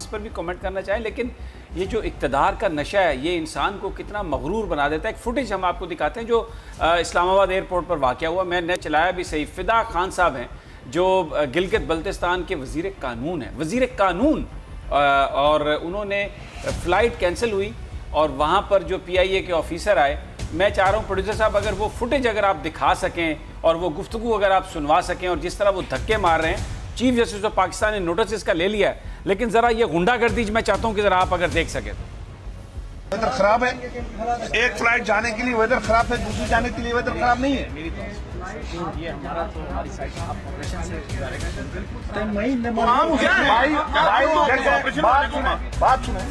इस पर भी कमेंट करना चाहें, लेकिन ये जो इक़्तिदार का नशा है ये इंसान को कितना मगरूर बना देता है। एक फुटेज हम आपको दिखाते हैं जो इस्लामाबाद एयरपोर्ट पर वाक़या हुआ। मैंने चलाया भी सही। फ़िदा खान साहब हैं जो गिलगित बल्तिस्तान के वज़ीर कानून हैं, वज़ीर कानून, और उन्होंने फ़्लाइट कैंसिल हुई और वहाँ पर जो PIA के ऑफिसर आए, मैं चाह रहा हूँ प्रोड्यूसर साहब अगर वो फुटेज अगर आप दिखा सकें और वो गुफ्तगू अगर आप सुनवा सकें, और जिस तरह वो धक्के मार रहे हैं। चीफ जस्टिस ऑफ पाकिस्तान ने नोटिस इसका ले लिया है, लेकिन ज़रा ये गुंडागर्दी मैं चाहता हूँ कि ज़रा आप अगर देख सकें तो। वेदर खराब है, एक फ्लाइट जाने के लिए वेदर खराब है, दूसरी जाने के लिए वेदर खराब नहीं है। ये हमारा तो हमारी साइड ऑपरेशन से बात सुने,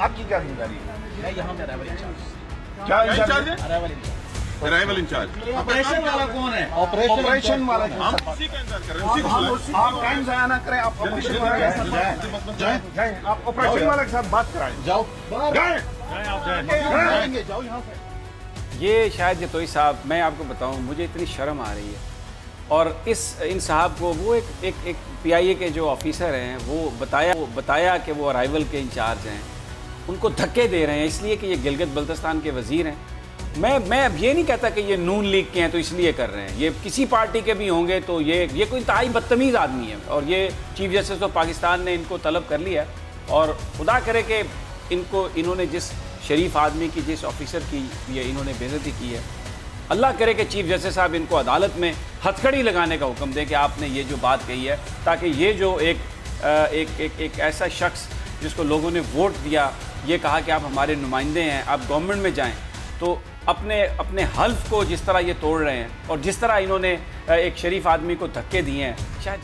आपकी क्या जिम्मेदारी है? मैं यहाँ पे अराइवल इंचार्ज। क्या इंचार्ज है? Arrival incharge. ऑपरेशन वाला कौन है? ऑपरेशन वाला हम उसी का इंतजार कर रहे हैं, उसी को बुलाएं। आप टाइम ज़ाया ना करें, आप ऑपरेशन वाला के साथ जाएं, आप ऑपरेशन वाले के साथ बात कराएं। जाओ जाएं, जाओ यहाँ से। ये शायद जतोई साहब, मैं आपको बताऊं, मुझे इतनी शर्म आ रही है। और इन साहब को वो एक PIA के जो ऑफिसर हैं वो बताया कि वो अराइवल के इंचार्ज हैं, उनको धक्के दे रहे हैं इसलिए कि ये गिलगित बल्तिस्तान के वज़ीर हैं। मैं अब ये नहीं कहता कि ये नून लीग के हैं तो इसलिए कर रहे हैं, ये किसी पार्टी के भी होंगे तो ये कोई इंतहाई बदतमीज़ आदमी है। और ये चीफ जस्टिस ऑफ पाकिस्तान ने इनको तलब कर लिया है, और खुदा करे कि इन्होंने जिस शरीफ आदमी की, जिस ऑफिसर की ये इन्होंने बेइज्जती की है, अल्लाह करे कि चीफ जस्टिस साहब इनको अदालत में हथकड़ी लगाने का हुक्म दें कि आपने ये जो बात कही है, ताकि ये जो एक ऐसा शख्स जिसको लोगों ने वोट दिया, ये कहा कि आप हमारे नुमाइंदे हैं, आप गवर्नमेंट में जाएं, तो अपने हल्फ को जिस तरह ये तोड़ रहे हैं और जिस तरह इन्होंने एक शरीफ आदमी को धक्के दिए हैं, शायद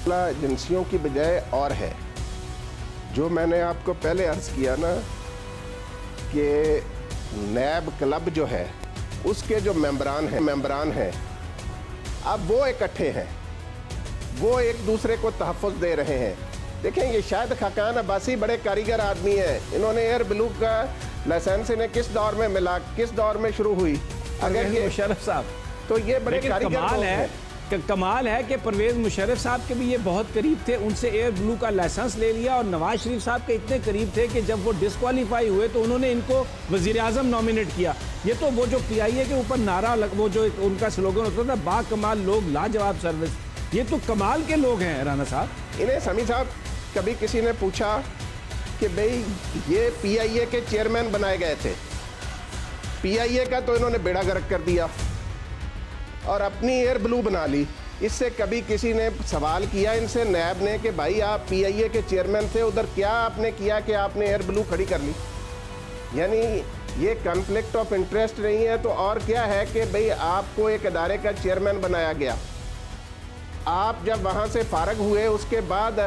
एजेंसियों की बजाय और है। जो मैंने आपको पहले अर्ज़ किया ना कि नैब क्लब जो है उसके जो मेंबरान हैं अब वो इकट्ठे हैं, वो एक दूसरे को तहफ़्फ़ुज़ दे रहे हैं। देखें, ये शाहिद खाकान अब्बासी बड़े कारीगर आदमी हैं। इन्होंने एयर ब्लू का लाइसेंस इन्हें किस दौर में मिला, किस दौर में शुरू हुई? अगर ये मुशर्रफ साहब, तो ये बड़े कारीगर कमाल है कि परवेज़ मुशर्रफ साहब के भी ये बहुत करीब थे, उनसे एयर ब्लू का लाइसेंस ले लिया, और नवाज शरीफ साहब के इतने करीब थे कि जब वो डिस्क्वालीफाई हुए तो उन्होंने इनको वज़ीर आज़म नॉमिनेट किया। ये तो वो जो PIA के ऊपर नारा वो जो उनका स्लोगन होता था, बा कमाल लोग लाजवाब सर्विस, ये तो कमाल के लोग हैं राना साहब। इन्हें समी साहब कभी किसी ने पूछा कि भाई ये PIA के चेयरमैन बनाए गए थे, PIA का तो इन्होंने बेड़ा गर्क कर दिया और अपनी एयर ब्लू बना ली। इससे कभी किसी ने सवाल किया इनसे, नैब ने, कि भाई आप PIA के चेयरमैन थे, उधर क्या आपने किया कि आपने एयर ब्लू खड़ी कर ली? यानी ये कॉन्फ्लिक्ट ऑफ इंटरेस्ट नहीं है तो और क्या है कि भाई आपको एक इदारे का चेयरमैन बनाया गया, आप जब वहाँ से फारग हुए उसके बाद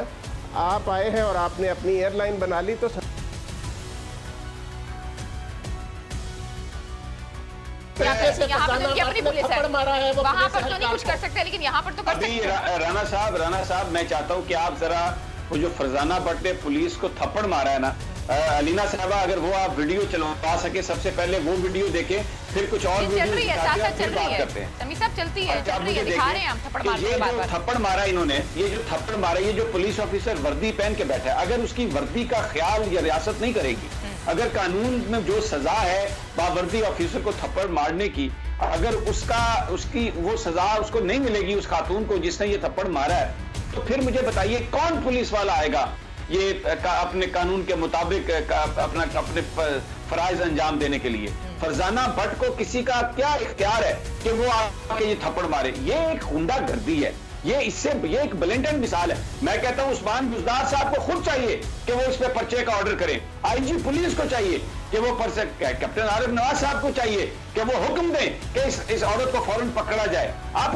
आप आए हैं और आपने अपनी एयरलाइन बना ली, तो यहाँ पर तो अपनी पुलिस है, वहाँ पर तो नहीं कुछ कर सकते, लेकिन यहाँ पर तो कर सकते हैं। राना साहब, मैं चाहता हूँ कि आप जरा वो जो फरजाना भट्ट ने पुलिस को थप्पड़ मारा है ना, अलीना साहबा, अगर वो आप वीडियो चलवा सके, सबसे पहले वो वीडियो देखें, फिर कुछ और वीडियो चल रही है, साथ फिर बात करते हैं। समीर साहब चलती है, दिखा रहे हैं हम थप्पड़ मारने के बाद। थप्पड़ मारा इन्होंने, ये जो थप्पड़ मारा, ये जो पुलिस ऑफिसर वर्दी पहन के बैठा है, अगर उसकी वर्दी का ख्याल या रियासत नहीं करेगी, अगर कानून में जो सजा है बावर्दी ऑफिसर को थप्पड़ मारने की, अगर उसकी वो सजा उसको नहीं मिलेगी, उस खातून को जिसने ये थप्पड़ मारा है, तो फिर मुझे बताइए कौन पुलिस वाला आएगा ये अपने कानून के मुताबिक अपने फराइज अंजाम देने के लिए? फरजाना भट्ट को किसी का क्या इख्तियार है कि वो आके ये थप्पड़ मारे? ये एक गुंडागर्दी है, ये एक ब्लेंडेंट मिसाल है। मैं कहता हूं उस्मान बुज़दार साहब को खुद चाहिए कि वो इस पे पर्चे का ऑर्डर करें, IG पुलिस को चाहिए कि वो पर्चे, कैप्टन आरिफ नवाज साहब को चाहिए कि वो हुक्म दें कि इस औरत को फौरन पकड़ा जाए। आप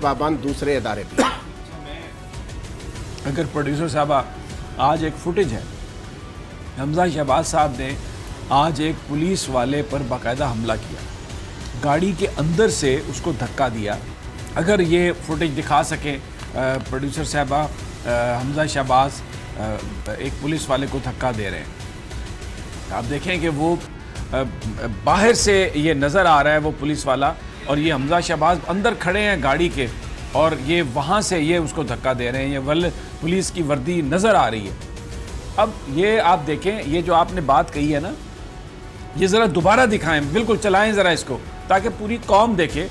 पाबंद दूसरे इदारे भी। अगर प्रोड्यूसर साहब, आज एक फुटेज है, हमजा शहबाज साहब ने आज एक पुलिस वाले पर बाकायदा हमला किया, गाड़ी के अंदर से उसको धक्का दिया। अगर ये फुटेज दिखा सकें प्रोड्यूसर साहबा, हमजा शहबाज एक पुलिस वाले को धक्का दे रहे हैं, आप देखें कि वो बाहर से ये नज़र आ रहा है वो पुलिस वाला, और ये हमजा शहबाज अंदर खड़े हैं गाड़ी के, और ये वहाँ से ये उसको धक्का दे रहे हैं। ये वल पुलिस की वर्दी नज़र आ रही है। अब ये आप देखें, ये जो आपने बात कही है ना, ये ज़रा दोबारा दिखाएं, बिल्कुल चलाएं ज़रा इसको, ताकि पूरी कौम देखे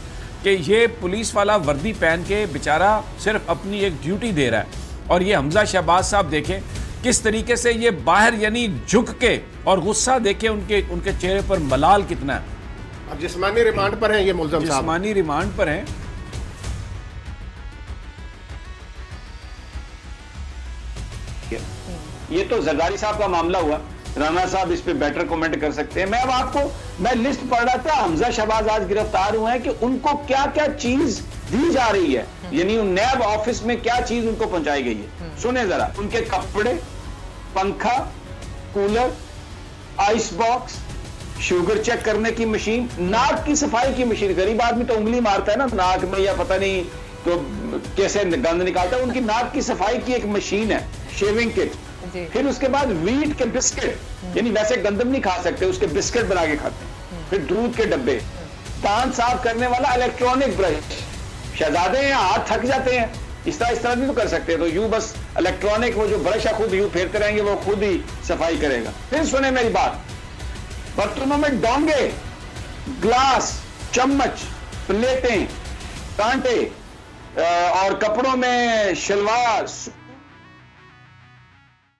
कि ये पुलिस वाला वर्दी पहन के बेचारा सिर्फ अपनी एक ड्यूटी दे रहा है। और ये हमजा शहबाज साहब देखें किस तरीके से ये बाहर यानी झुक के, और गुस्सा देखें उनके चेहरे पर मलाल कितना है। अब जिस्मानी रिमांड पर हैं ये मुलज़म साहब, जिस्मानी रिमांड पर हैं। ये तो जरदारी साहब का मामला हुआ, राना साहब इस पे बेटर कमेंट कर सकते हैं। मैं लिस्ट पढ़ रहा था, हमजा शहबाज आज गिरफ्तार हुए हैं कि उनको क्या क्या चीज दी जा रही है, यानी नैब ऑफिस में क्या चीज उनको पहुंचाई गई है। सुने जरा, उनके कपड़े, पंखा, cooler, ice box, sugar check करने की मशीन, नाक की सफाई की मशीन। गरीब आदमी तो उंगली मारता है ना नाक में, या पता नहीं तो कैसे गंद निकालता है, उनकी नाक की सफाई की एक मशीन है, शेविंग किट। फिर उसके बाद वीट के बिस्किट, यानी वैसे गंदम नहीं खा सकते, उसके बिस्किट बना के खाते हैं। फिर दूध के डब्बे, दांत साफ करने वाला इलेक्ट्रॉनिक ब्रश। शहजादे हैं, हाथ थक जाते हैं, इस तरह भी तो कर सकते हैं, तो यूं बस इलेक्ट्रॉनिक वो जो ब्रश है खुद यूं फेरते रहेंगे, वो खुद ही सफाई करेगा। फिर सुने मेरी बात, बर्तनों में डोंगे, ग्लास, चम्मच, प्लेटें, कांटे, और कपड़ों में शलवार,